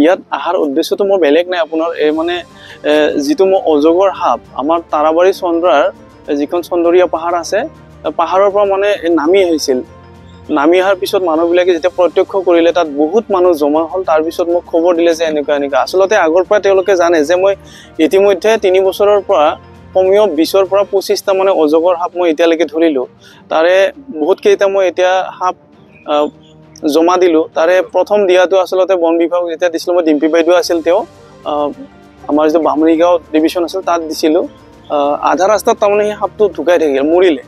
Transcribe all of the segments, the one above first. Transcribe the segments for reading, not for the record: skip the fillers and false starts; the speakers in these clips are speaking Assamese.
ইয়াত আহাৰ উদ্দেশ্যটো মোৰ বেলেগ নাই আপোনাৰ এই মানে যিটো মই অজগৰ সাপ আমাৰ তাৰাবাৰী চন্দ্ৰাৰ যিখন চন্দৰীয়া পাহাৰ আছে পাহাৰৰ পৰা মানে নামি আহিছিল নামি অহাৰ পিছত মানুহবিলাকে যেতিয়া প্ৰত্যক্ষ কৰিলে তাত বহুত মানুহ জমা হ'ল তাৰ পিছত মোক খবৰ দিলে যে এনেকুৱা এনেকুৱা আচলতে আগৰ পৰা তেওঁলোকে জানে যে মই ইতিমধ্যে 3 বছৰৰ পৰা কমেও 20ৰ পৰা 25টা মানে অজগৰ সাপ মই এতিয়ালৈকে ধৰিলো তাৰে বহুত কেইটা মই এতিয়া সাপ জমা দিলো তাৰে প্ৰথম দিয়াটো আচলতে বন বিভাগ যেতিয়া দিছিল মই ডিম্পি বাইদেউ আছিল তেওঁ আমাৰ যে বামৰিগাঁও ডিভিজন আছিল তাত দিছিলো আধা ৰাস্তাত তাৰমানে সেই সাপটো ঢুকাই থাকিল মৰিলে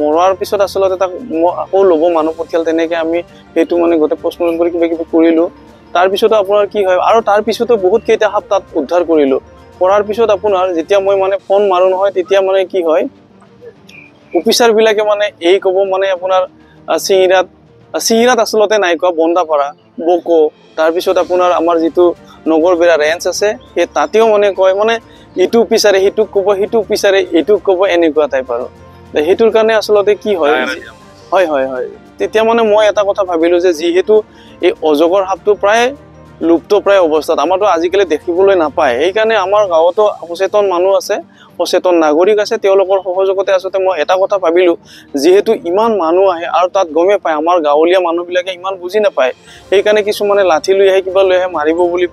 মৰাৰ পিছত আচলতে তাক আকৌ ল'ব মানুহ পঠিয়াল তেনেকৈ আমি সেইটো মানে গোটেই প্ৰশ্ন কৰি কিবা কিবি কৰিলোঁ তাৰপিছতো আপোনাৰ কি হয় আৰু তাৰপিছতো বহুত কেইটা সাপ তাত উদ্ধাৰ কৰিলোঁ কৰাৰ পিছত আপোনাৰ যেতিয়া মই মানে ফোন মাৰোঁ নহয় তেতিয়া মানে কি হয় অফিচাৰবিলাকে মানে এই ক'ব মানে আপোনাৰ চিঙিৰাত আচলতে নাই কোৱা বন্দাপাৰা বকো তাৰপিছত আপোনাৰ আমাৰ যিটো নগৰবেৰা ৰেঞ্চ আছে সেই তাতেও মানে কয় মানে ইটো অফিচাৰে সিটোক ক'ব সিটো অফিচাৰে এইটোক ক'ব এনেকুৱা টাইপ আৰু সেইটোৰ কাৰণে আচলতে কি হয় হয় হয় হয় তেতিয়া মানে মই এটা কথা ভাবিলোঁ যে যিহেতু এই অজগৰ সাপটো প্ৰায় লুপ্তপ্ৰায় অৱস্থাত আমাৰতো আজিকালি দেখিবলৈ নাপায় সেইকাৰণে আমাৰ গাঁৱতো সচেতন মানুহ আছে সচেতন নাগৰিক আছে তেওঁলোকৰ সহযোগতে আচলতে মই এটা কথা ভাবিলোঁ যিহেতু ইমান মানুহ আহে আৰু তাত গমেই পায় আমাৰ গাঁৱলীয়া মানুহবিলাকে ইমান বুজি নাপায় সেইকাৰণে কিছুমানে লাঠি লৈ আহে কিবা লৈ আহে মাৰিব বুলি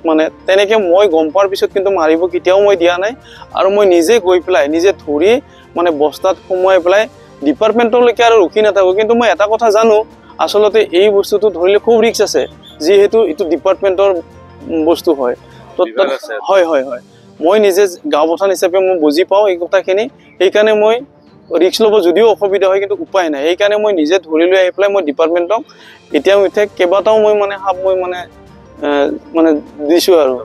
মানে তেনেকৈ মই গম পোৱাৰ পিছত কিন্তু মাৰিব কেতিয়াও মই দিয়া নাই আৰু মই নিজে গৈ পেলাই নিজে ধৰি মানে বস্তাত সোমোৱাই পেলাই ডিপাৰ্টমেণ্টলৈকে আৰু ৰখি নাথাকোঁ কিন্তু মই এটা কথা জানো আচলতে এই বস্তুটো ধৰিলে খুব ৰিস্ক আছে যিহেতু এইটো ডিপাৰ্টমেণ্টৰ বস্তু হয় হয় হয় হয় মই নিজে গাঁও প্ৰধান হিচাপে মই বুজি পাওঁ এই কথাখিনি সেইকাৰণে মই ৰিস্ক ল'ব যদিও অসুবিধা হয় কিন্তু উপায় নাই সেইকাৰণে মই নিজে ধৰি লৈ আহি পেলাই মই ডিপাৰ্টমেণ্টক এতিয়া কেইবাটাও মই মানে সাপ মই মানে দিছোঁ আৰু